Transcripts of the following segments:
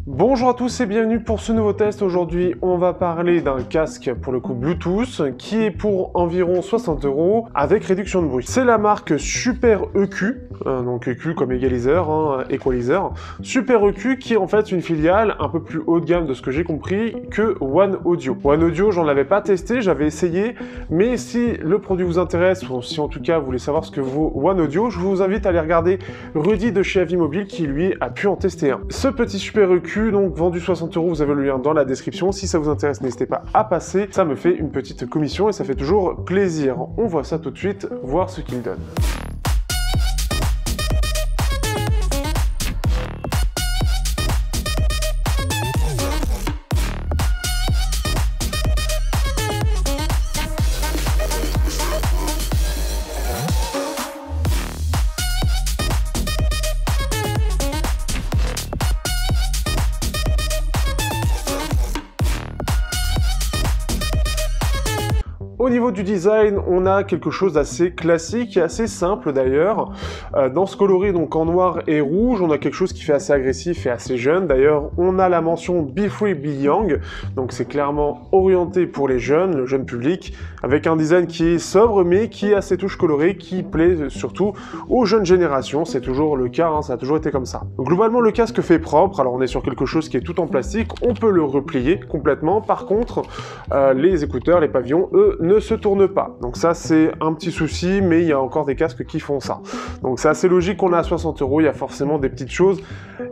Bonjour à tous et bienvenue pour ce nouveau test. Aujourd'hui, on va parler d'un casque pour le coup Bluetooth qui est pour environ 60 € avec réduction de bruit. C'est la marque Super EQ, donc EQ comme égaliseur, equalizer. Super EQ qui est en fait une filiale un peu plus haut de gamme de ce que j'ai compris que One Audio. One Audio, j'en avais pas testé, j'avais essayé, mais si le produit vous intéresse ou si en tout cas vous voulez savoir ce que vaut One Audio, je vous invite à aller regarder Rudy de chez Avimobile qui lui a pu en tester un. Ce petit Super EQ donc vendu 60 €, vous avez le lien dans la description. Si ça vous intéresse, n'hésitez pas à passer. Ça me fait une petite commission et ça fait toujours plaisir. On voit ça tout de suite, voir ce qu'il donne. Au niveau du design, on a quelque chose d'assez classique et assez simple d'ailleurs. Dans ce coloris, donc en noir et rouge, on a quelque chose qui fait assez agressif et assez jeune. D'ailleurs, on a la mention Be Free, Be Young, donc c'est clairement orienté pour les jeunes, le jeune public, avec un design qui est sobre mais qui a ses touches colorées, qui plaît surtout aux jeunes générations. C'est toujours le cas, ça a toujours été comme ça. Donc, globalement, le casque fait propre. Alors, on est sur quelque chose qui est tout en plastique. On peut le replier complètement. Par contre, les écouteurs, les pavillons, eux, ne se tourne pas. Donc ça, c'est un petit souci, mais il y a encore des casques qui font ça. Donc c'est assez logique qu'on a à 60 €, il y a forcément des petites choses.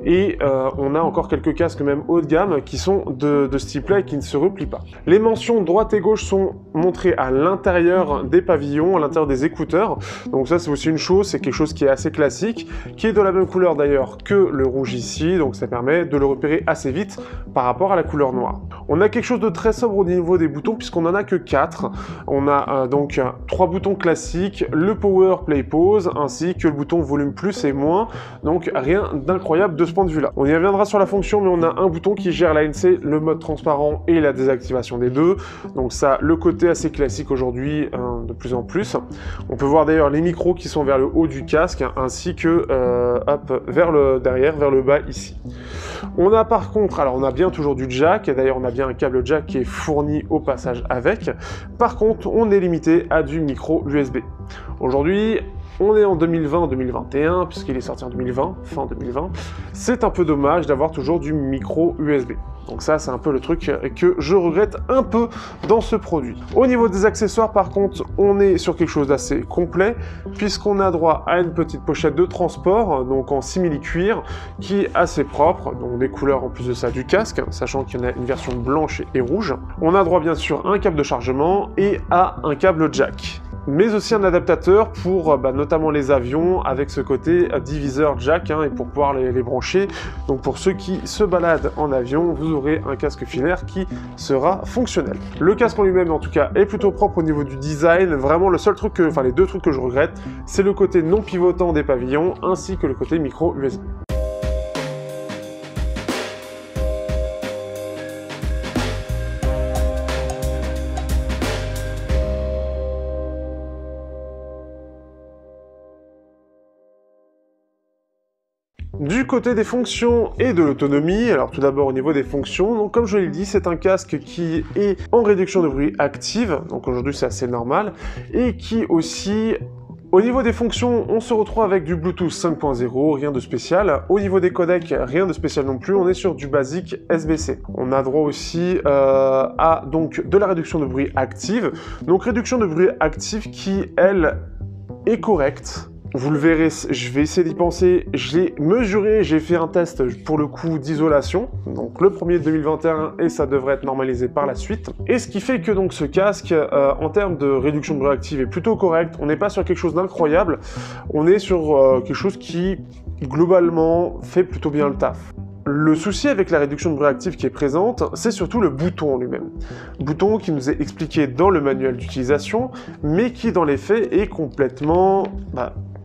Et on a encore quelques casques même haut de gamme qui sont de ce type-là et qui ne se replient pas. Les mentions droite et gauche sont montrées à l'intérieur des pavillons, à l'intérieur des écouteurs. Donc ça, c'est aussi une chose, c'est quelque chose qui est assez classique, qui est de la même couleur d'ailleurs que le rouge ici. Donc ça permet de le repérer assez vite par rapport à la couleur noire. On a quelque chose de très sobre au niveau des boutons puisqu'on n'en a que 4. On a donc 3 boutons classiques, le Power, Play, Pause, ainsi que le bouton Volume plus et moins, donc rien d'incroyable de ce point de vue-là. On y reviendra sur la fonction, mais on a un bouton qui gère l'ANC, le mode transparent et la désactivation des deux, donc ça, le côté assez classique aujourd'hui, de plus en plus. On peut voir d'ailleurs les micros qui sont vers le haut du casque, ainsi que vers le derrière, vers le bas ici. On a par contre, alors on a bien toujours du jack, et d'ailleurs on a bien un câble jack qui est fourni au passage avec. Par contre, on est limité à du micro USB. Aujourd'hui, on est en 2020-2021, puisqu'il est sorti en 2020, fin 2020. C'est un peu dommage d'avoir toujours du micro USB. Donc ça, c'est un peu le truc que je regrette un peu dans ce produit. Au niveau des accessoires, par contre, on est sur quelque chose d'assez complet, puisqu'on a droit à une petite pochette de transport, donc en simili-cuir, qui est assez propre, donc des couleurs en plus de ça du casque, sachant qu'il y en a une version blanche et rouge. On a droit bien sûr à un câble de chargement et à un câble jack, mais aussi un adaptateur pour notamment les avions avec ce côté diviseur jack et pour pouvoir les brancher. Donc pour ceux qui se baladent en avion, vous aurez un casque filaire qui sera fonctionnel. Le casque en lui-même en tout cas est plutôt propre au niveau du design. Vraiment le seul truc, les deux trucs que je regrette, c'est le côté non pivotant des pavillons ainsi que le côté micro USB. Du côté des fonctions et de l'autonomie, alors tout d'abord au niveau des fonctions, donc comme je l'ai dit, c'est un casque qui est en réduction de bruit active, donc aujourd'hui c'est assez normal, et qui aussi, au niveau des fonctions, on se retrouve avec du Bluetooth 5.0, rien de spécial. Au niveau des codecs, rien de spécial non plus, on est sur du basique SBC. On a droit aussi à donc de la réduction de bruit active, donc réduction de bruit active qui, elle, est correcte. Vous le verrez, je vais essayer d'y penser, je l'ai mesuré, j'ai fait un test pour le coup d'isolation, donc le premier de 2021 et ça devrait être normalisé par la suite. Et ce qui fait que donc ce casque, en termes de réduction de bruit active est plutôt correct, on n'est pas sur quelque chose d'incroyable, on est sur quelque chose qui globalement fait plutôt bien le taf. Le souci avec la réduction de bruit active qui est présente, c'est surtout le bouton en lui-même. Bouton qui nous est expliqué dans le manuel d'utilisation, mais qui dans les faits est complètement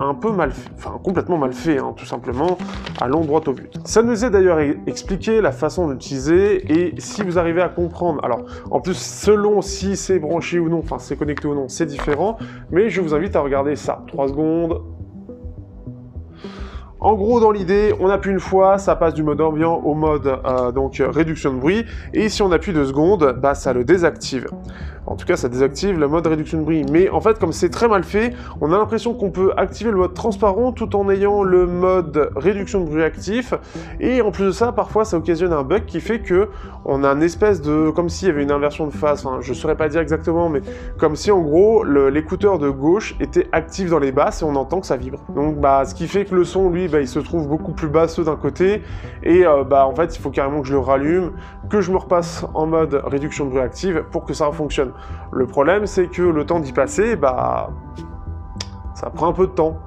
un peu mal fait, complètement mal fait, tout simplement, allons droit au but. Ça nous est d'ailleurs expliqué la façon d'utiliser, et si vous arrivez à comprendre, alors, en plus, selon si c'est branché ou non, c'est connecté ou non, c'est différent, mais je vous invite à regarder ça, 3 secondes. En gros, dans l'idée, on appuie une fois, ça passe du mode ambiant au mode donc réduction de bruit, et si on appuie 2 secondes, bah ça le désactive. En tout cas, ça désactive le mode réduction de bruit. Mais en fait, comme c'est très mal fait, on a l'impression qu'on peut activer le mode transparent tout en ayant le mode réduction de bruit actif. Et en plus de ça, parfois, ça occasionne un bug qui fait que on a une espèce de, comme s'il y avait une inversion de phase. Enfin, je saurais pas dire exactement, mais comme si en gros l'écouteur de gauche était actif dans les basses et on entend que ça vibre. Donc, bah, ce qui fait que le son, lui, bah, il se trouve beaucoup plus basseux d'un côté. Et bah, en fait, il faut carrément que je le rallume, que je me repasse en mode réduction de bruit active pour que ça fonctionne. Le problème, c'est que le temps d'y passer, bah, ça prend un peu de temps.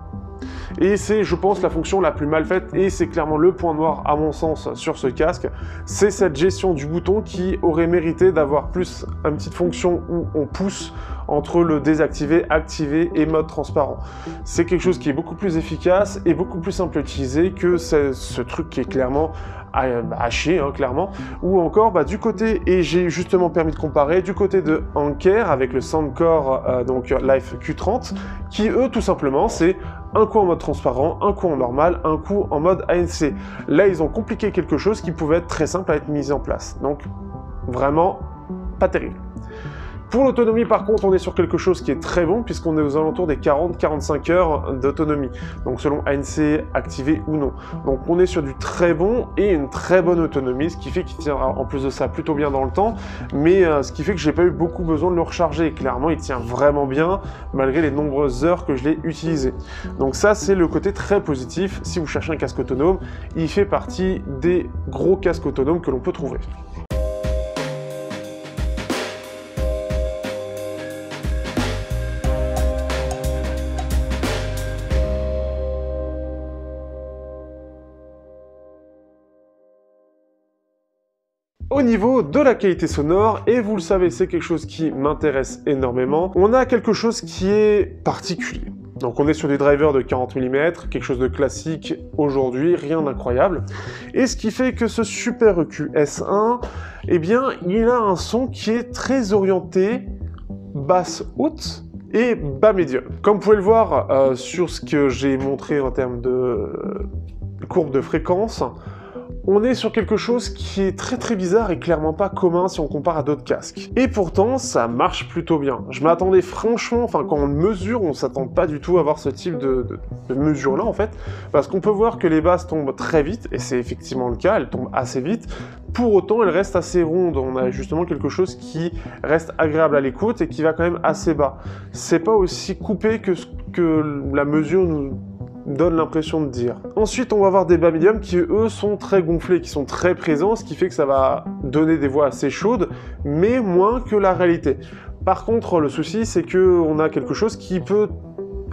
Et c'est, je pense, la fonction la plus mal faite, et c'est clairement le point noir, à mon sens, sur ce casque, c'est cette gestion du bouton qui aurait mérité d'avoir plus une petite fonction où on pousse entre le désactiver, activer et mode transparent. C'est quelque chose qui est beaucoup plus efficace et beaucoup plus simple à utiliser que ce truc qui est clairement à chier, hein, clairement. Ou encore, bah, du côté, et j'ai justement permis de comparer, du côté de Anker avec le Soundcore donc Life Q30, qui eux, tout simplement, c'est un coup en mode transparent, un coup en normal, un coup en mode ANC. Là, ils ont compliqué quelque chose qui pouvait être très simple à être mis en place. Donc, vraiment, pas terrible. Pour l'autonomie, par contre, on est sur quelque chose qui est très bon, puisqu'on est aux alentours des 40-45 heures d'autonomie, donc selon ANC activé ou non. Donc on est sur du très bon et une très bonne autonomie, ce qui fait qu'il tiendra en plus de ça plutôt bien dans le temps, mais ce qui fait que j'ai pas eu beaucoup besoin de le recharger. Clairement, il tient vraiment bien, malgré les nombreuses heures que je l'ai utilisé. Donc ça, c'est le côté très positif. Si vous cherchez un casque autonome, il fait partie des gros casques autonomes que l'on peut trouver. Au niveau de la qualité sonore, et vous le savez, c'est quelque chose qui m'intéresse énormément, on a quelque chose qui est particulier. Donc on est sur des drivers de 40 mm, quelque chose de classique aujourd'hui, rien d'incroyable. Et ce qui fait que ce Super EQ S1, eh bien, il a un son qui est très orienté basse haute et bas médium. Comme vous pouvez le voir sur ce que j'ai montré en termes de courbe de fréquence, on est sur quelque chose qui est très bizarre et clairement pas commun si on compare à d'autres casques. Et pourtant, ça marche plutôt bien. Je m'attendais franchement, enfin quand on le mesure, on s'attend pas du tout à avoir ce type de mesure-là en fait, parce qu'on peut voir que les basses tombent très vite, et c'est effectivement le cas, elles tombent assez vite. Pour autant, elles restent assez rondes. On a justement quelque chose qui reste agréable à l'écoute et qui va quand même assez bas. C'est pas aussi coupé que ce que la mesure nous donne l'impression de dire. Ensuite, on va avoir des bas médiums qui, eux, sont très gonflés, qui sont très présents, ce qui fait que ça va donner des voix assez chaudes, mais moins que la réalité. Par contre, le souci, c'est qu'on a quelque chose qui peut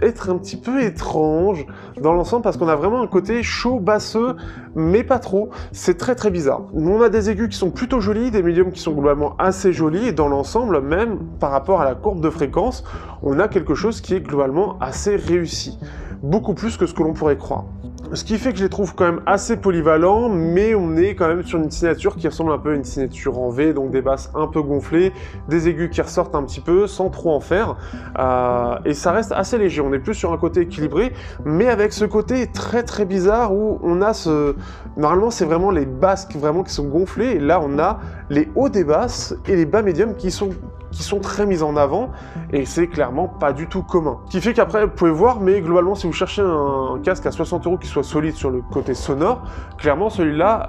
être un petit peu étrange dans l'ensemble, parce qu'on a vraiment un côté chaud, basseux, mais pas trop. C'est très bizarre. On a des aigus qui sont plutôt jolis, des médiums qui sont globalement assez jolis, et dans l'ensemble, même par rapport à la courbe de fréquence, on a quelque chose qui est globalement assez réussi. Beaucoup plus que ce que l'on pourrait croire. Ce qui fait que je les trouve quand même assez polyvalents, mais on est quand même sur une signature qui ressemble un peu à une signature en V, donc des basses un peu gonflées, des aigus qui ressortent un petit peu, sans trop en faire, et ça reste assez léger. On est plus sur un côté équilibré, mais avec ce côté très bizarre où on a ce... Normalement, c'est vraiment les basses qui sont gonflées, et là, on a les hauts des basses et les bas médiums qui sont très mis en avant, et c'est clairement pas du tout commun. Ce qui fait qu'après, vous pouvez voir, mais globalement, si vous cherchez un casque à 60 € qui soit solide sur le côté sonore, clairement, celui-là,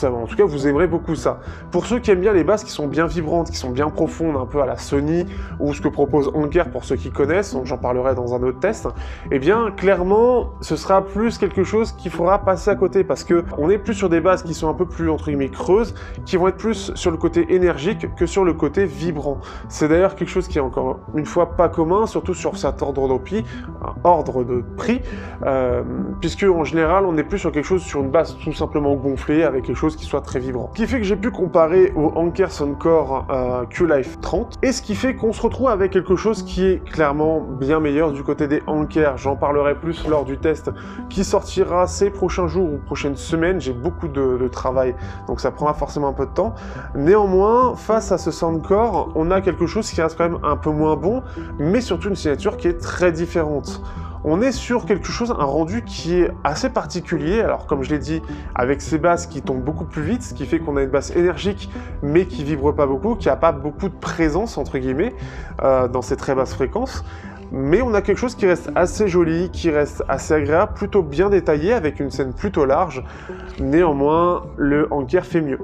en tout cas, vous aimerez beaucoup ça. Pour ceux qui aiment bien les basses qui sont bien vibrantes, qui sont bien profondes, un peu à la Sony, ou ce que propose Anker pour ceux qui connaissent, j'en parlerai dans un autre test, eh bien, clairement, ce sera plus quelque chose qu'il faudra passer à côté, parce que on est plus sur des basses qui sont un peu plus, entre guillemets, creuses, qui vont être plus sur le côté énergique que sur le côté vibrant. C'est d'ailleurs quelque chose qui est encore une fois pas commun, surtout sur cet ordre de prix, puisque en général, on est plus sur quelque chose, sur une basse tout simplement gonflée, avec quelque chose qui soit très vibrant. Ce qui fait que j'ai pu comparer au Anker Soundcore Q-Life 30, et ce qui fait qu'on se retrouve avec quelque chose qui est clairement bien meilleur du côté des Anker. J'en parlerai plus lors du test qui sortira ces prochains jours ou prochaines semaines. J'ai beaucoup de travail, donc ça prendra forcément un peu de temps. Néanmoins, face à ce Soundcore, on a quelque chose qui reste quand même un peu moins bon, mais surtout une signature qui est très différente. On est sur quelque chose, un rendu qui est assez particulier. Alors comme je l'ai dit, avec ces basses qui tombent beaucoup plus vite, ce qui fait qu'on a une basse énergique mais qui vibre pas beaucoup, qui a pas beaucoup de présence entre guillemets dans ces très basses fréquences. Mais on a quelque chose qui reste assez joli, qui reste assez agréable, plutôt bien détaillé, avec une scène plutôt large. Néanmoins, le Anker fait mieux.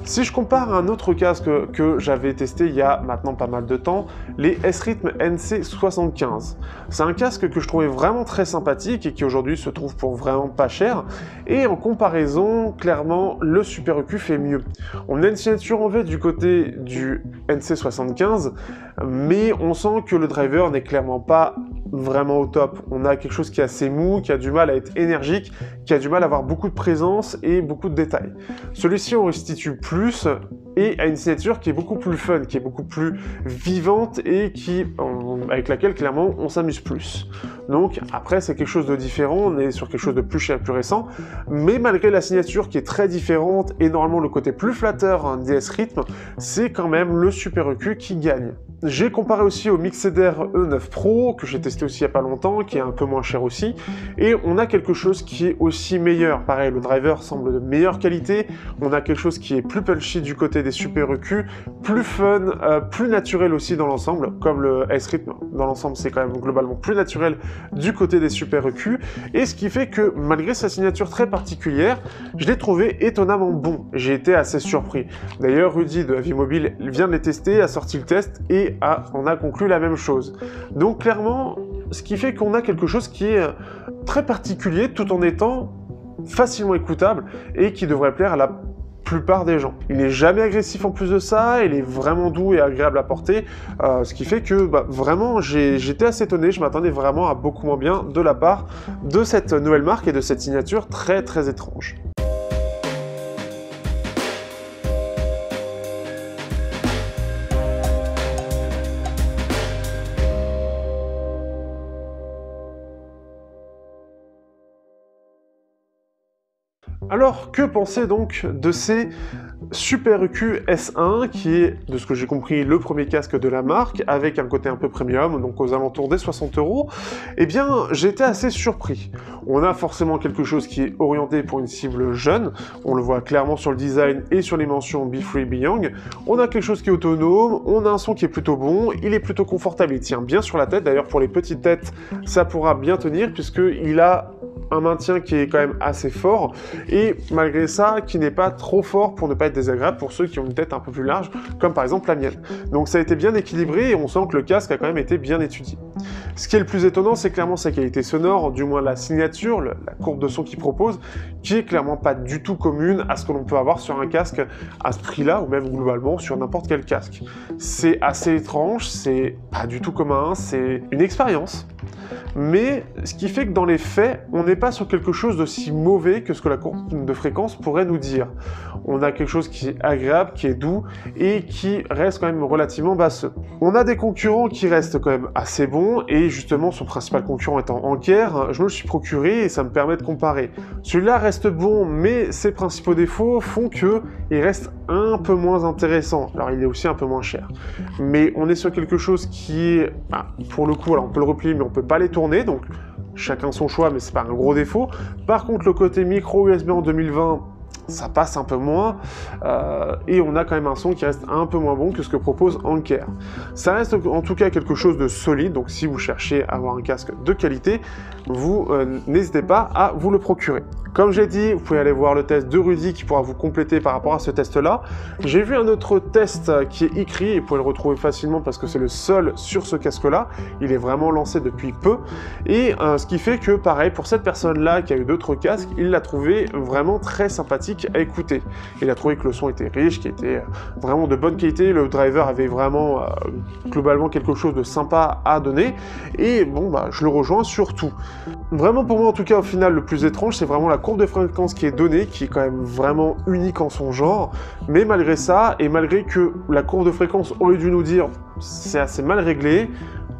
Si je compare à un autre casque que j'avais testé il y a maintenant pas mal de temps, les S-Rhythm NC75. C'est un casque que je trouvais vraiment très sympathique et qui aujourd'hui se trouve pour vraiment pas cher. Et en comparaison, clairement, le Super EQ fait mieux. On a une signature en V du côté du NC75, mais on sent que le driver n'est clairement pas vraiment au top. On a quelque chose qui est assez mou, qui a du mal à être énergique, qui a du mal à avoir beaucoup de présence et beaucoup de détails. Celui-ci on restitue plus et a une signature qui est beaucoup plus fun, qui est beaucoup plus vivante et avec laquelle clairement on s'amuse plus. Donc après c'est quelque chose de différent, on est sur quelque chose de plus cher, plus récent, mais malgré la signature qui est très différente et normalement le côté plus flatteur des S-Rhythm, c'est quand même le Super EQ qui gagne. J'ai comparé aussi au Mixeder E9 Pro, que j'ai testé aussi il n'y a pas longtemps, qui est un peu moins cher aussi, et on a quelque chose qui est aussi meilleur. Pareil, le driver semble de meilleure qualité, on a quelque chose qui est plus punchy du côté des Super EQ, plus fun, plus naturel aussi dans l'ensemble, comme le S-Rhythm, dans l'ensemble c'est quand même globalement plus naturel du côté des Super EQ, et ce qui fait que malgré sa signature très particulière, je l'ai trouvé étonnamment bon. J'ai été assez surpris. D'ailleurs, Rudy de Avis Mobile vient de les tester, a sorti le test, et on a conclu la même chose. Donc clairement, ce qui fait qu'on a quelque chose qui est très particulier tout en étant facilement écoutable et qui devrait plaire à la plupart des gens. Il n'est jamais agressif en plus de ça, il est vraiment doux et agréable à porter, ce qui fait que vraiment j'étais assez étonné, je m'attendais vraiment à beaucoup moins bien de la part de cette nouvelle marque et de cette signature très très étrange. Alors, que penser donc de ces Super EQ S1, qui est, de ce que j'ai compris, le premier casque de la marque, avec un côté un peu premium, donc aux alentours des 60 €? Eh bien, j'étais assez surpris. On a forcément quelque chose qui est orienté pour une cible jeune, on le voit clairement sur le design et sur les mentions Be Free, Be Young. On a quelque chose qui est autonome, on a un son qui est plutôt bon, il est plutôt confortable, il tient bien sur la tête, d'ailleurs pour les petites têtes, ça pourra bien tenir, puisqu'il a un maintien qui est quand même assez fort, et malgré ça, qui n'est pas trop fort pour ne pas être désagréable pour ceux qui ont une tête un peu plus large, comme par exemple la mienne. Donc ça a été bien équilibré, et on sent que le casque a quand même été bien étudié. Ce qui est le plus étonnant, c'est clairement sa qualité sonore, du moins la signature, la courbe de son qu'il propose, qui est clairement pas du tout commune à ce que l'on peut avoir sur un casque à ce prix-là, ou même globalement sur n'importe quel casque. C'est assez étrange, c'est pas du tout commun, c'est une expérience. Mais ce qui fait que dans les faits, on n'est pas sur quelque chose d'aussi mauvais que ce que la courbe de fréquence pourrait nous dire. On a quelque chose qui est agréable, qui est doux et qui reste quand même relativement basseux. On a des concurrents qui restent quand même assez bons, et justement son principal concurrent étant Anker, je me le suis procuré et ça me permet de comparer. Celui-là reste bon, mais ses principaux défauts font qu'il reste un peu moins intéressant. Alors il est aussi un peu moins cher. Mais on est sur quelque chose qui est, pour le coup, alors on peut le replier mais on peut pas les tourner, donc chacun son choix, mais c'est pas un gros défaut. Par contre, le côté micro USB en 2020, ça passe un peu moins, et on a quand même un son qui reste un peu moins bon que ce que propose Anker. Ça reste en tout cas quelque chose de solide, donc si vous cherchez à avoir un casque de qualité, vous n'hésitez pas à vous le procurer. Comme j'ai dit, vous pouvez aller voir le test de Rudy qui pourra vous compléter par rapport à ce test-là. J'ai vu un autre test qui est écrit, et vous pouvez le retrouver facilement parce que c'est le seul sur ce casque-là. Il est vraiment lancé depuis peu, et ce qui fait que, pareil, pour cette personne-là qui a eu d'autres casques, il l'a trouvé vraiment très sympathique à écouter. Il a trouvé que le son était riche, qui était vraiment de bonne qualité, le driver avait vraiment globalement quelque chose de sympa à donner, et bon, je le rejoins surtout. Vraiment pour moi en tout cas au final le plus étrange, c'est vraiment la courbe de fréquence qui est donnée, qui est quand même vraiment unique en son genre, mais malgré ça, et malgré que la courbe de fréquence aurait dû nous dire c'est assez mal réglé,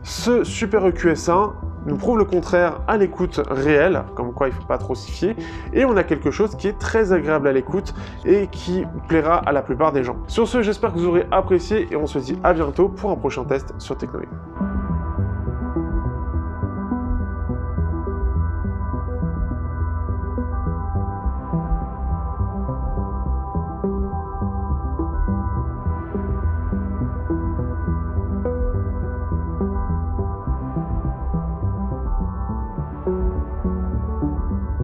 ce Super EQ S1 nous prouve le contraire à l'écoute réelle, comme quoi il ne faut pas trop s'y fier, et on a quelque chose qui est très agréable à l'écoute et qui plaira à la plupart des gens. Sur ce, j'espère que vous aurez apprécié, et on se dit à bientôt pour un prochain test sur Technoïd.